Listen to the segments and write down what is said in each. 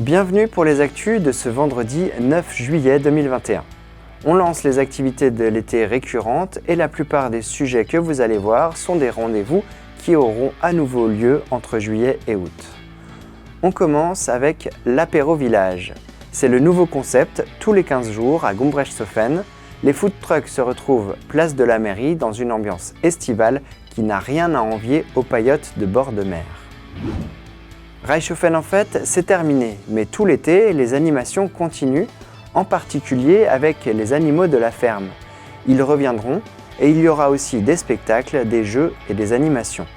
Bienvenue pour les actus de ce vendredi 9 juillet 2021. On lance les activités de l'été récurrentes et la plupart des sujets que vous allez voir sont des rendez-vous qui auront à nouveau lieu entre juillet et août. On commence avec l'apéro village. C'est le nouveau concept tous les 15 jours à Gombrechtshoffen. Les food trucks se retrouvent place de la mairie dans une ambiance estivale qui n'a rien à envier aux paillotes de bord de mer. Reichshofen en fait, c'est terminé, mais tout l'été, les animations continuent, en particulier avec les animaux de la ferme. Ils reviendront et il y aura aussi des spectacles, des jeux et des animations.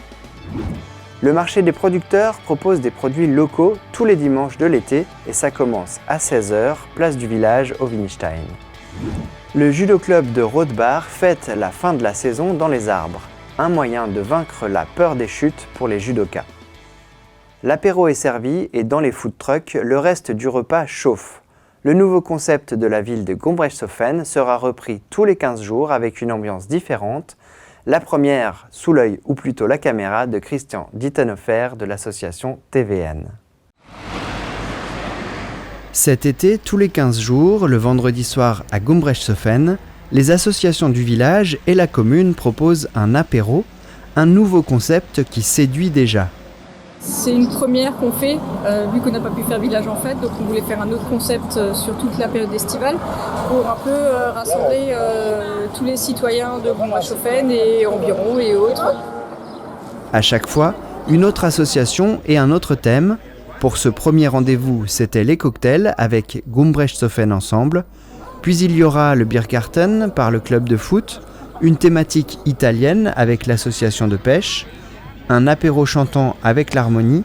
Le marché des producteurs propose des produits locaux tous les dimanches de l'été et ça commence à 16h, place du village au Winstein. Le judo club de Rothbard fête la fin de la saison dans les arbres, un moyen de vaincre la peur des chutes pour les judokas. L'apéro est servi et dans les food trucks, le reste du repas chauffe. Le nouveau concept de la ville de Gombrechtshoffen sera repris tous les 15 jours avec une ambiance différente. La première sous l'œil ou plutôt la caméra de Christian Dittenhofer de l'association TVN. Cet été, tous les 15 jours, le vendredi soir à Gombrechtshoffen, les associations du village et la commune proposent un apéro, un nouveau concept qui séduit déjà. C'est une première qu'on fait, vu qu'on n'a pas pu faire village en fête, donc on voulait faire un autre concept sur toute la période estivale pour un peu rassembler tous les citoyens de Gombrechtshoffen et environ et autres. À chaque fois, une autre association et un autre thème. Pour ce premier rendez-vous, c'était les cocktails avec Gombrechtshoffen ensemble. Puis il y aura le Biergarten par le club de foot, une thématique italienne avec l'association de pêche, un apéro chantant avec l'harmonie,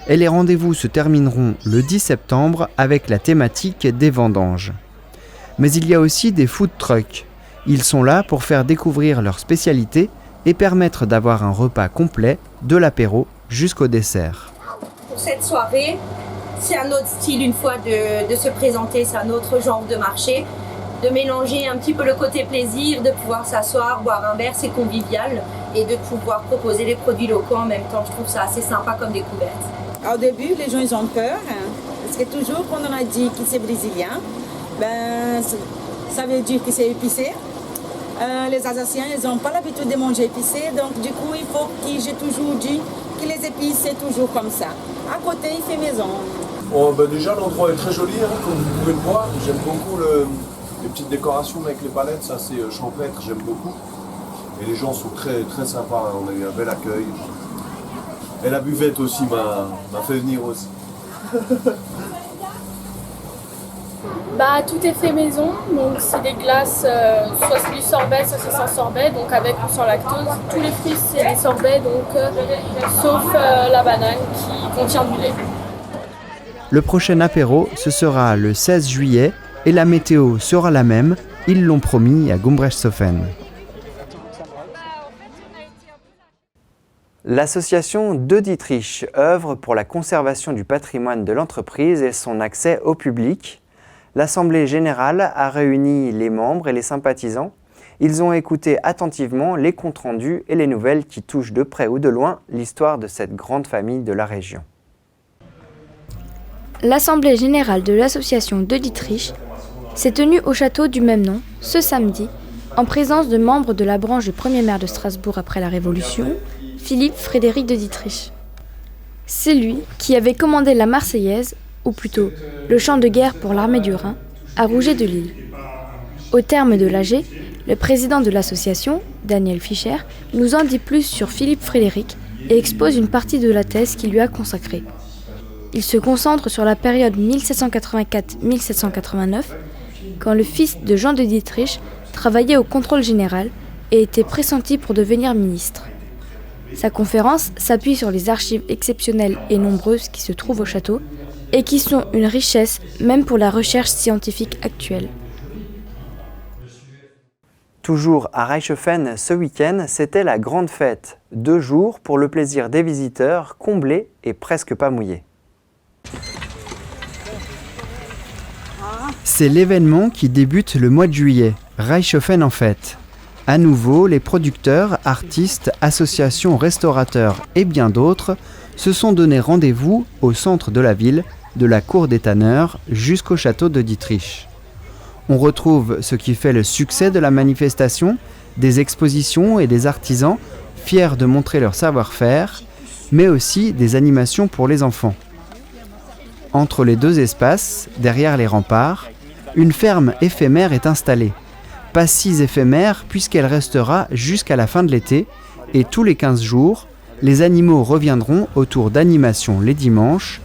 et les rendez-vous se termineront le 10 septembre avec la thématique des vendanges. Mais il y a aussi des food trucks. Ils sont là pour faire découvrir leurs spécialités et permettre d'avoir un repas complet, de l'apéro jusqu'au dessert. Pour cette soirée, c'est un autre style une fois de se présenter, c'est un autre genre de marché, de mélanger un petit peu le côté plaisir, de pouvoir s'asseoir, boire un verre, c'est convivial, et de pouvoir proposer des produits locaux en même temps. Je trouve ça assez sympa comme découverte. Au début, les gens ils ont peur, parce que toujours quand on a dit que c'est brésilien, ça veut dire que c'est épicé. Les Alsaciens, ils n'ont pas l'habitude de manger épicé, donc du coup, il faut que j'ai toujours dit que les épices, c'est toujours comme ça. À côté, il fait maison. Déjà, l'endroit est très joli, comme vous pouvez le voir. J'aime beaucoup les petites décorations avec les palettes, ça c'est champêtre, j'aime beaucoup. Et les gens sont très, très sympas, on a eu un bel accueil. Et la buvette aussi m'a fait venir aussi. Tout est fait maison, donc c'est des glaces, soit c'est du sorbet, soit c'est sans sorbet, donc avec ou sans lactose. Tous les fruits c'est des sorbets, donc sauf la banane qui contient du lait. Le prochain apéro, ce sera le 16 juillet et la météo sera la même, ils l'ont promis à Gombrechtshoffen. L'association De Dietrich œuvre pour la conservation du patrimoine de l'entreprise et son accès au public. L'Assemblée générale a réuni les membres et les sympathisants. Ils ont écouté attentivement les comptes rendus et les nouvelles qui touchent de près ou de loin l'histoire de cette grande famille de la région. L'Assemblée générale de l'association De Dietrich s'est tenue au château du même nom ce samedi, en présence de membres de la branche du premier maire de Strasbourg après la Révolution, Philippe Frédéric de Dietrich. C'est lui qui avait commandé la Marseillaise, ou plutôt le chant de guerre pour l'armée du Rhin, à Rouget de Lille. Au terme de l'AG, le président de l'association, Daniel Fischer, nous en dit plus sur Philippe Frédéric et expose une partie de la thèse qu'il lui a consacrée. Il se concentre sur la période 1784-1789, quand le fils de Jean de Dietrich travaillait au contrôle général et était pressenti pour devenir ministre. Sa conférence s'appuie sur les archives exceptionnelles et nombreuses qui se trouvent au château et qui sont une richesse même pour la recherche scientifique actuelle. Toujours à Reichshofen, ce week-end, c'était la grande fête. 2 jours pour le plaisir des visiteurs, comblés et presque pas mouillés. C'est l'événement qui débute le mois de juillet, Reichshofen en fête. À nouveau, les producteurs, artistes, associations, restaurateurs et bien d'autres se sont donné rendez-vous au centre de la ville, de la cour des tanneurs jusqu'au château de Dietrich. On retrouve ce qui fait le succès de la manifestation, des expositions et des artisans fiers de montrer leur savoir-faire, mais aussi des animations pour les enfants. Entre les deux espaces, derrière les remparts, une ferme éphémère est installée. Pas si éphémère puisqu'elle restera jusqu'à la fin de l'été et tous les 15 jours, les animaux reviendront autour d'animations les dimanches.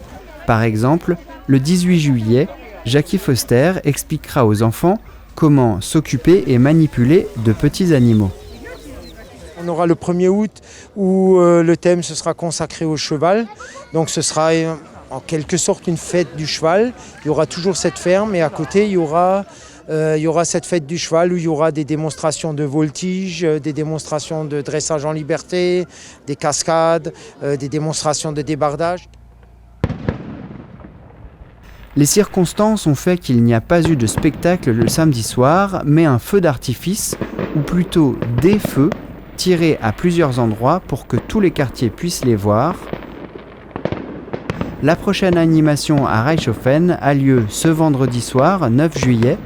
Par exemple, le 18 juillet, Jackie Foster expliquera aux enfants comment s'occuper et manipuler de petits animaux. On aura le 1er août où le thème ce sera consacré au cheval. Donc ce sera en quelque sorte une fête du cheval. Il y aura toujours cette ferme et à côté il y aura cette fête du cheval où il y aura des démonstrations de voltige, des démonstrations de dressage en liberté, des cascades, des démonstrations de débardage. Les circonstances ont fait qu'il n'y a pas eu de spectacle le samedi soir, mais un feu d'artifice, ou plutôt des feux, tirés à plusieurs endroits pour que tous les quartiers puissent les voir. La prochaine animation à Reichshofen a lieu ce vendredi soir, 9 juillet.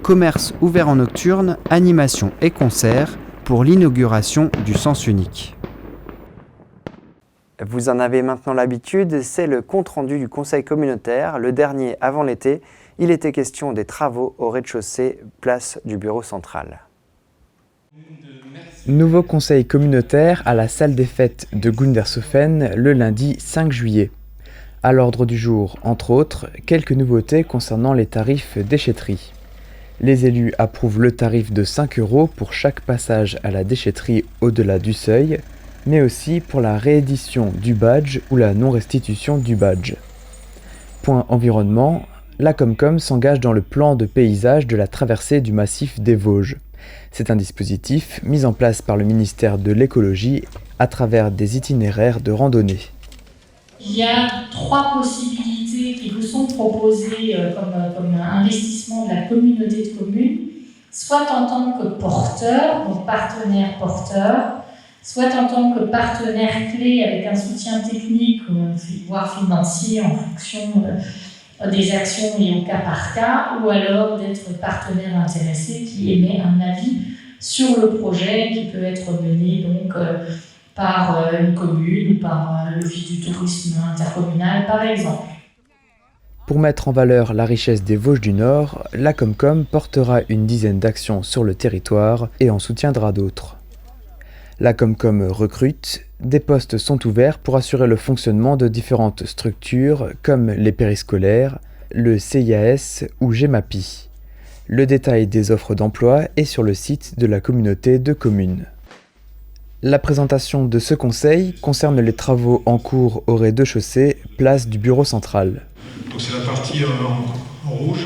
Commerce ouvert en nocturne, animation et concert pour l'inauguration du sens unique. Vous en avez maintenant l'habitude, c'est le compte-rendu du conseil communautaire, le dernier avant l'été. Il était question des travaux au rez-de-chaussée, place du bureau central. Nouveau conseil communautaire à la salle des fêtes de Gundershofen le lundi 5 juillet. À l'ordre du jour, entre autres, quelques nouveautés concernant les tarifs déchetterie. Les élus approuvent le tarif de 5 € pour chaque passage à la déchetterie au-delà du seuil, mais aussi pour la réédition du badge ou la non-restitution du badge. Point environnement, la Comcom s'engage dans le plan de paysage de la traversée du massif des Vosges. C'est un dispositif mis en place par le ministère de l'écologie à travers des itinéraires de randonnée. Il y a 3 possibilités qui vous sont proposées comme investissement de la communauté de communes, soit en tant que porteur, donc partenaire porteur, soit en tant que partenaire clé avec un soutien technique, voire financier en fonction des actions et au cas par cas, ou alors d'être partenaire intéressé qui émet un avis sur le projet qui peut être mené donc par une commune ou par l'Office du tourisme intercommunal par exemple. Pour mettre en valeur la richesse des Vosges du Nord, la Comcom portera une dizaine d'actions sur le territoire et en soutiendra d'autres. La Comcom recrute, des postes sont ouverts pour assurer le fonctionnement de différentes structures comme les périscolaires, le CIAS ou GEMAPI. Le détail des offres d'emploi est sur le site de la communauté de communes. La présentation de ce conseil concerne les travaux en cours au rez-de-chaussée, place du bureau central. Donc c'est la partie en rouge.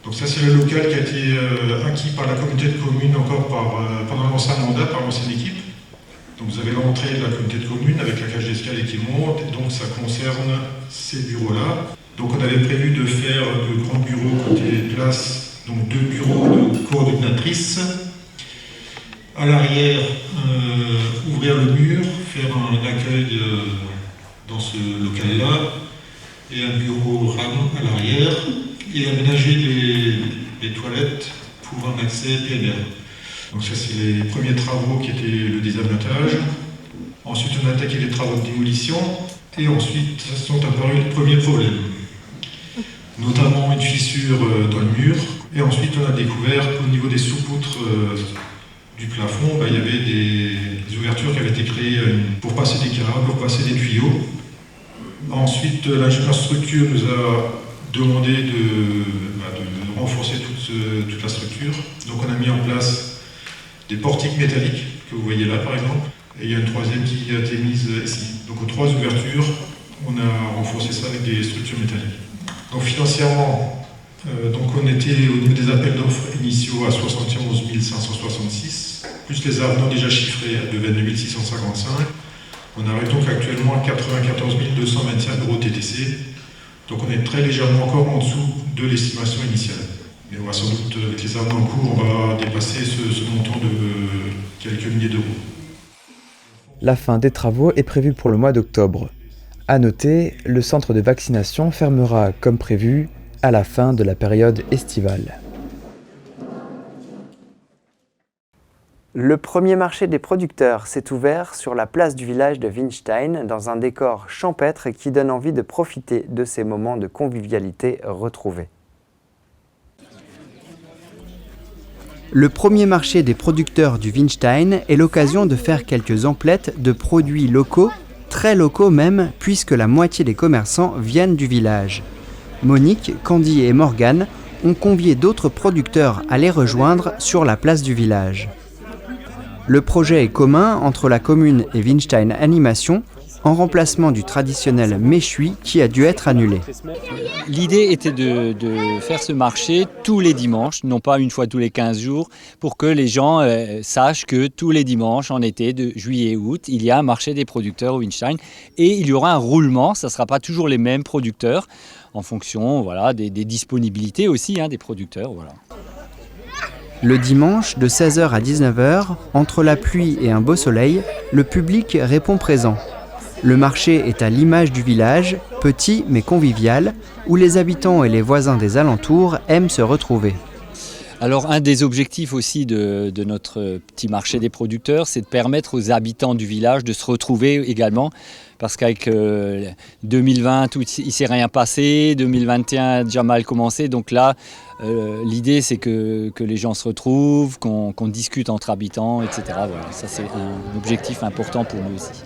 Donc ça c'est le local qui a été acquis par la communauté de communes encore pendant l'ancien mandat, par l'ancienne équipe. Donc vous avez l'entrée de la communauté de communes avec la cage d'escalier qui monte, et donc ça concerne ces bureaux-là. Donc on avait prévu de faire de grands bureaux côté place, donc 2 bureaux de coordinatrices. À l'arrière, ouvrir le mur, faire un accueil dans ce local-là, et un bureau RAM à l'arrière, et aménager les toilettes pour un accès plein air. Donc ça c'est les premiers travaux qui étaient le désavantage. Ensuite on a attaqué les travaux de démolition, et ensuite sont apparus les premiers problèmes. Notamment une fissure dans le mur, et ensuite on a découvert qu'au niveau des sous-poutres du plafond, il y avait des ouvertures qui avaient été créées pour passer des câbles, pour passer des tuyaux. Ensuite, l'ingénieur structure nous a demandé de renforcer toute la structure. Donc on a mis en place des portiques métalliques, que vous voyez là par exemple, et il y a une troisième qui a été mise ici. Donc aux 3 ouvertures, on a renforcé ça avec des structures métalliques. Donc financièrement, donc on était au niveau des appels d'offres initiaux à 71 566, plus les avenants déjà chiffrés de 22 655. On arrive donc actuellement à 94 225 € TTC. Donc on est très légèrement encore en dessous de l'estimation initiale. Mais on va sans doute, avec les avenants en cours, on va dépasser ce montant de quelques milliers d'euros. La fin des travaux est prévue pour le mois d'octobre. À noter, le centre de vaccination fermera comme prévu à la fin de la période estivale. Le premier marché des producteurs s'est ouvert sur la place du village de Winstein dans un décor champêtre qui donne envie de profiter de ces moments de convivialité retrouvés. Le premier marché des producteurs du Winstein est l'occasion de faire quelques emplettes de produits locaux, très locaux même, puisque la moitié des commerçants viennent du village. Monique, Candy et Morgane ont convié d'autres producteurs à les rejoindre sur la place du village. Le projet est commun entre la commune et Winstein Animation, en remplacement du traditionnel méchoui qui a dû être annulé. L'idée était de faire ce marché tous les dimanches, non pas une fois tous les 15 jours, pour que les gens sachent que tous les dimanches, en été, de juillet et août, il y a un marché des producteurs au Winstein. Et il y aura un roulement, ça ne sera pas toujours les mêmes producteurs, en fonction des disponibilités aussi des producteurs. Voilà. Le dimanche, de 16h à 19h, entre la pluie et un beau soleil, le public répond présent. Le marché est à l'image du village, petit mais convivial, où les habitants et les voisins des alentours aiment se retrouver. Alors un des objectifs aussi de notre petit marché des producteurs, c'est de permettre aux habitants du village de se retrouver également, parce qu'avec 2020, il ne s'est rien passé, 2021 a déjà mal commencé, donc là, l'idée c'est que les gens se retrouvent, qu'on discute entre habitants, etc. Voilà, ça c'est un objectif important pour nous aussi.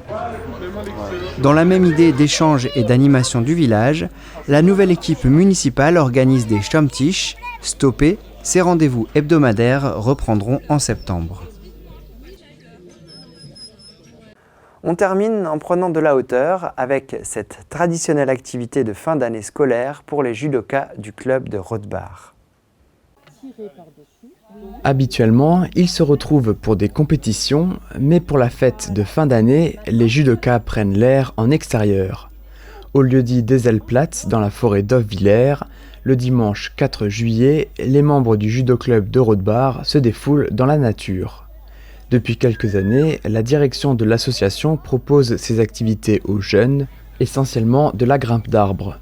Dans la même idée d'échange et d'animation du village, la nouvelle équipe municipale organise des Stammtisch, stoppés. Ces rendez-vous hebdomadaires reprendront en septembre. On termine en prenant de la hauteur avec cette traditionnelle activité de fin d'année scolaire pour les judokas du club de Rothbard. Habituellement, ils se retrouvent pour des compétitions, mais pour la fête de fin d'année, les judokas prennent l'air en extérieur. Au lieu-dit des Elplatz, dans la forêt d'Hoffwiller, le dimanche 4 juillet, les membres du judo club de Rothbard se défoulent dans la nature. Depuis quelques années, la direction de l'association propose ces activités aux jeunes, essentiellement de la grimpe d'arbres.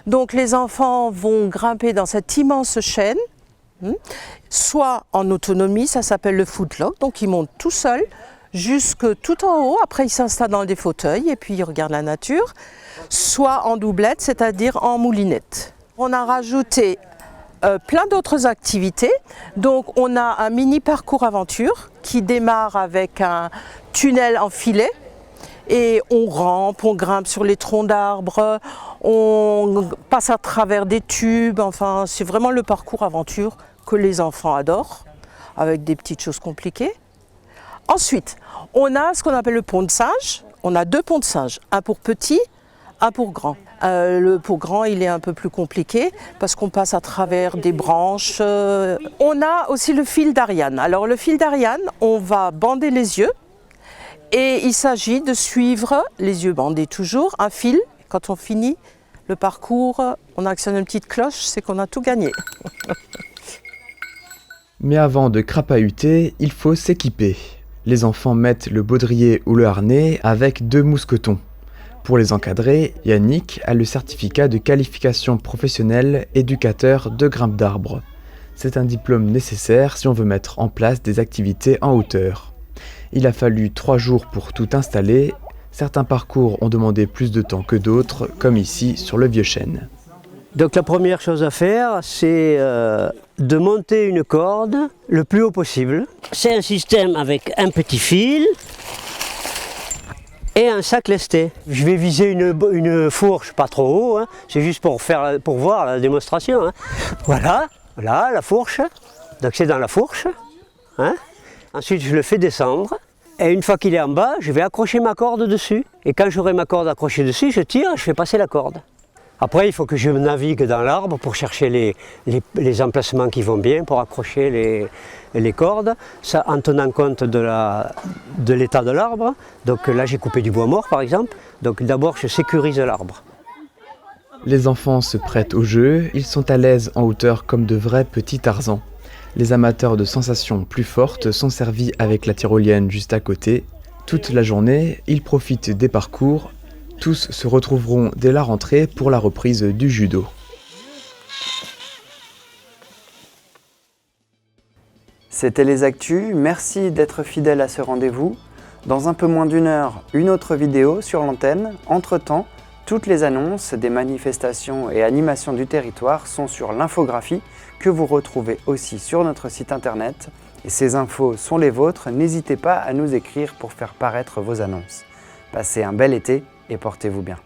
Donc les enfants vont grimper dans cette immense chaîne, soit en autonomie, ça s'appelle le footlock, donc ils montent tout seuls jusque tout en haut, après ils s'installent dans des fauteuils et puis ils regardent la nature, soit en doublette, c'est-à-dire en moulinette. On a rajouté plein d'autres activités, donc on a un mini parcours aventure qui démarre avec un tunnel en filet et on rampe, on grimpe sur les troncs d'arbres, on passe à travers des tubes, enfin c'est vraiment le parcours aventure que les enfants adorent, avec des petites choses compliquées. Ensuite, on a ce qu'on appelle le pont de singe. On a 2 ponts de singe, un pour petit, un pour grand. Le pour grand, il est un peu plus compliqué parce qu'on passe à travers des branches. On a aussi le fil d'Ariane. Alors le fil d'Ariane, on va bander les yeux et il s'agit de suivre, les yeux bandés toujours, un fil. Quand on finit le parcours, on actionne une petite cloche, c'est qu'on a tout gagné. Mais avant de crapahuter, il faut s'équiper. Les enfants mettent le baudrier ou le harnais avec 2 mousquetons. Pour les encadrer, Yannick a le certificat de qualification professionnelle éducateur de grimpe d'arbres. C'est un diplôme nécessaire si on veut mettre en place des activités en hauteur. Il a fallu 3 jours pour tout installer. Certains parcours ont demandé plus de temps que d'autres, comme ici sur le Vieux-Chêne. Donc la première chose à faire, c'est de monter une corde le plus haut possible. C'est un système avec un petit fil et un sac lesté. Je vais viser une fourche pas trop haut, c'est juste pour voir la démonstration. Voilà, la fourche. Donc c'est dans la fourche. Ensuite je le fais descendre. Et une fois qu'il est en bas, je vais accrocher ma corde dessus. Et quand j'aurai ma corde accrochée dessus, je tire, je fais passer la corde. Après, il faut que je navigue dans l'arbre pour chercher les emplacements qui vont bien pour accrocher les cordes, ça en tenant compte de l'état de l'arbre. Donc là, j'ai coupé du bois mort, par exemple. Donc d'abord, je sécurise l'arbre. Les enfants se prêtent au jeu, ils sont à l'aise en hauteur comme de vrais petits Tarzans. Les amateurs de sensations plus fortes sont servis avec la tyrolienne juste à côté. Toute la journée, ils profitent des parcours, Tous se retrouveront dès la rentrée pour la reprise du judo. C'était les actus, merci d'être fidèles à ce rendez-vous. Dans un peu moins d'une heure, une autre vidéo sur l'antenne. Entre-temps, toutes les annonces des manifestations et animations du territoire sont sur l'infographie que vous retrouvez aussi sur notre site internet. Et ces infos sont les vôtres, n'hésitez pas à nous écrire pour faire paraître vos annonces. Passez un bel été et portez-vous bien.